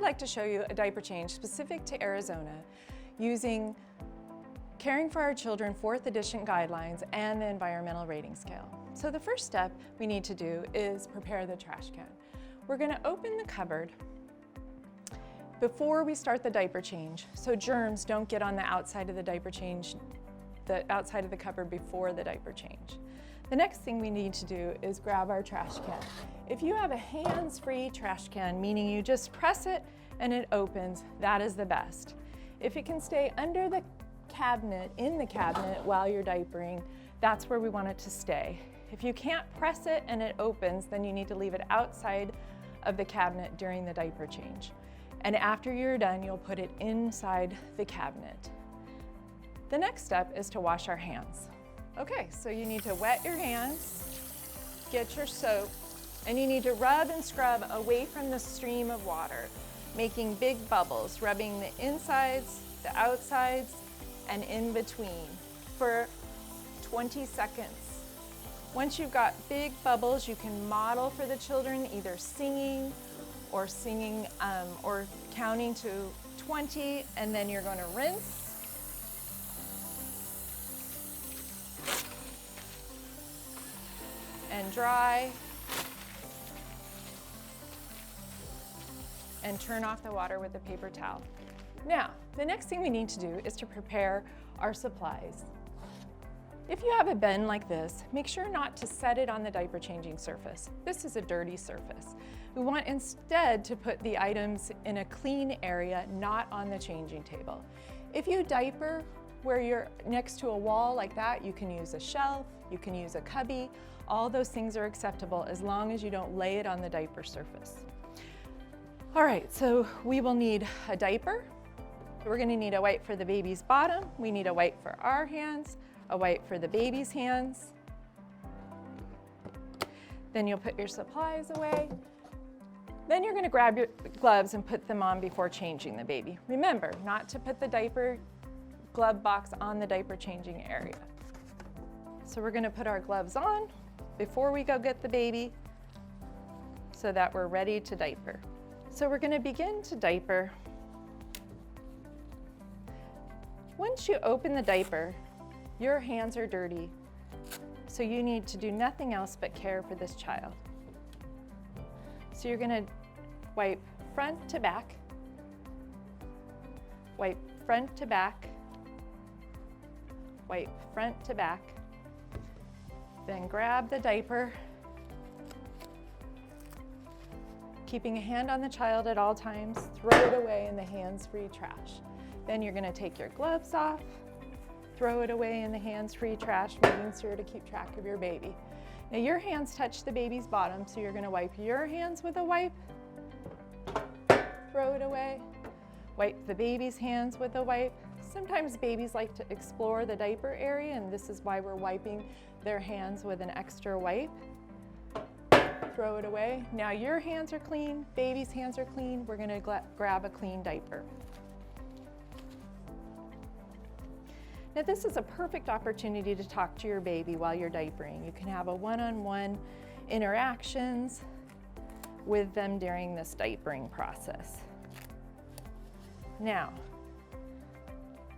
like to show you a diaper change specific to Arizona using Caring for Our Children 4th edition guidelines and the environmental rating scale. So the first step we need to do is prepare the trash can. We're going to open the cupboard before we start the diaper change so germs don't get on the outside of the diaper change, the outside of the cupboard before the diaper change. The next thing we need to do is grab our trash can. If you have a hands-free trash can, meaning you just press it and it opens, that is the best. If it can stay under the cabinet, in the cabinet while you're diapering, that's where we want it to stay. If you can't press it and it opens, then you need to leave it outside of the cabinet during the diaper change. And after you're done, you'll put it inside the cabinet. The next step is to wash our hands. Okay, so you need to wet your hands, get your soap, and you need to rub and scrub away from the stream of water, making big bubbles, rubbing the insides, the outsides, and in between for 20 seconds. Once you've got big bubbles, you can model for the children either singing or counting to 20, and then you're going to rinse. And dry. And turn off the water with a paper towel. Now, the next thing we need to do is to prepare our supplies. If you have a bin like this, make sure not to set it on the diaper changing surface. This is a dirty surface. We want instead to put the items in a clean area, not on the changing table. If you diaper where you're next to a wall like that, you can use a shelf, you can use a cubby. All those things are acceptable as long as you don't lay it on the diaper surface. All right, so we will need a diaper. We're gonna need a wipe for the baby's bottom. We need a wipe for our hands, a wipe for the baby's hands. Then you'll put your supplies away. Then you're gonna grab your gloves and put them on before changing the baby. Remember, not to put the diaper glove box on the diaper changing area. So we're gonna put our gloves on before we go get the baby so that we're ready to diaper. So we're gonna begin to diaper. Once you open the diaper, your hands are dirty, so you need to do nothing else but care for this child. So you're gonna wipe front to back, wipe front to back, wipe front to back, then grab the diaper, keeping a hand on the child at all times, throw it away in the hands-free trash. Then you're gonna take your gloves off, throw it away in the hands-free trash, making sure to keep track of your baby. Now your hands touch the baby's bottom, so you're gonna wipe your hands with a wipe, throw it away, wipe the baby's hands with a wipe. Sometimes babies like to explore the diaper area, and this is why we're wiping their hands with an extra wipe. Throw it away. Now your hands are clean, baby's hands are clean. We're gonna grab a clean diaper. Now this is a perfect opportunity to talk to your baby while you're diapering. You can have a one-on-one interactions with them during this diapering process. Now,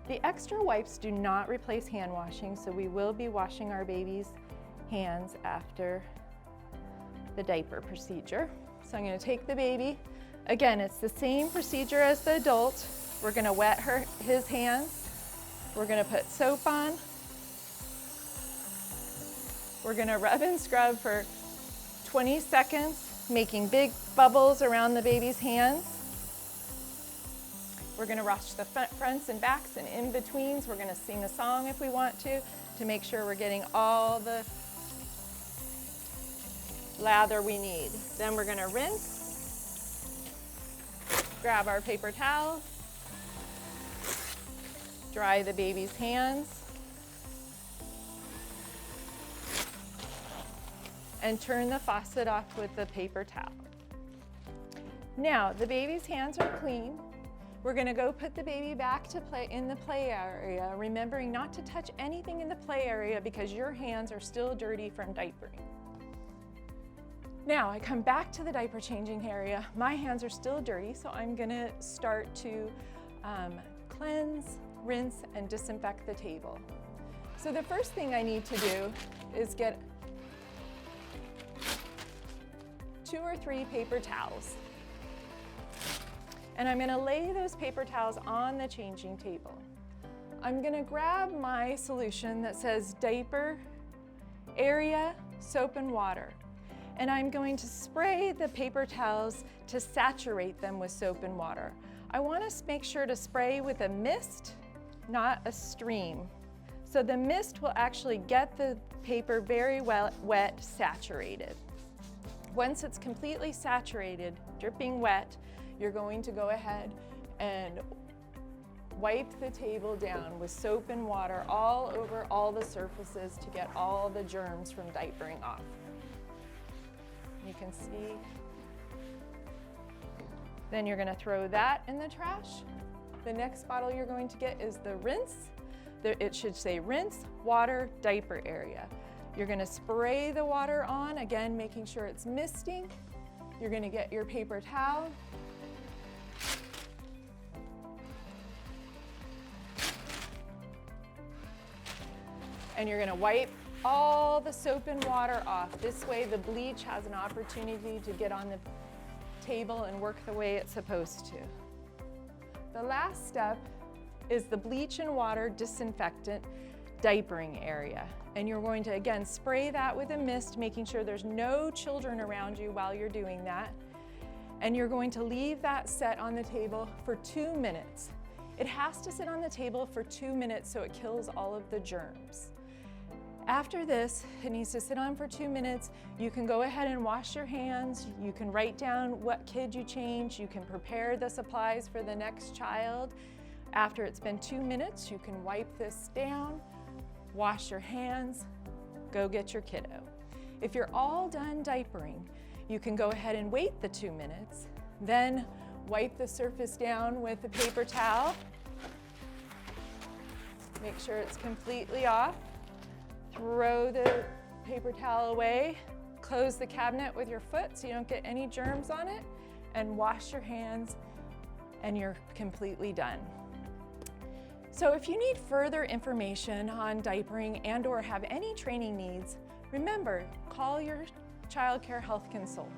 the extra wipes do not replace hand washing, so we will be washing our baby's hands after the diaper procedure. So I'm gonna take the baby. Again, it's the same procedure as the adult. We're gonna wet his hands. We're gonna put soap on. We're gonna rub and scrub for 20 seconds, making big bubbles around the baby's hands. We're gonna wash the fronts and backs and in-betweens. We're gonna sing a song if we want to make sure we're getting all the lather we need. Then we're gonna rinse, grab our paper towel, dry the baby's hands, and turn the faucet off with the paper towel. Now, the baby's hands are clean. We're gonna go put the baby back to play in the play area, remembering not to touch anything in the play area because your hands are still dirty from diapering. Now I come back to the diaper changing area. My hands are still dirty, so I'm gonna start to cleanse, rinse, and disinfect the table. So the first thing I need to do is get 2 or 3 paper towels. And I'm gonna lay those paper towels on the changing table. I'm gonna grab my solution that says diaper area, soap and water. And I'm going to spray the paper towels to saturate them with soap and water. I wanna make sure to spray with a mist, not a stream. So the mist will actually get the paper very wet, saturated. Once it's completely saturated, dripping wet, you're going to go ahead and wipe the table down with soap and water all over all the surfaces to get all the germs from diapering off. You can see. Then you're going to throw that in the trash. The next bottle you're going to get is the rinse. It should say rinse, water, diaper area. You're going to spray the water on, again, making sure it's misting. You're going to get your paper towel. And you're going to wipe all the soap and water off. This way the bleach has an opportunity to get on the table and work the way it's supposed to. The last step is the bleach and water disinfectant diapering area. And you're going to, again, spray that with a mist, making sure there's no children around you while you're doing that. And you're going to leave that set on the table for 2 minutes. It has to sit on the table for 2 minutes so it kills all of the germs. After this, it needs to sit on for 2 minutes. You can go ahead and wash your hands. You can write down what kid you changed. You can prepare the supplies for the next child. After it's been 2 minutes, you can wipe this down, wash your hands, go get your kiddo. If you're all done diapering, you can go ahead and wait the 2 minutes, then wipe the surface down with a paper towel. Make sure it's completely off. Throw the paper towel away, close the cabinet with your foot so you don't get any germs on it, and wash your hands, and you're completely done. So if you need further information on diapering and/or have any training needs, remember, call your child care health consultant.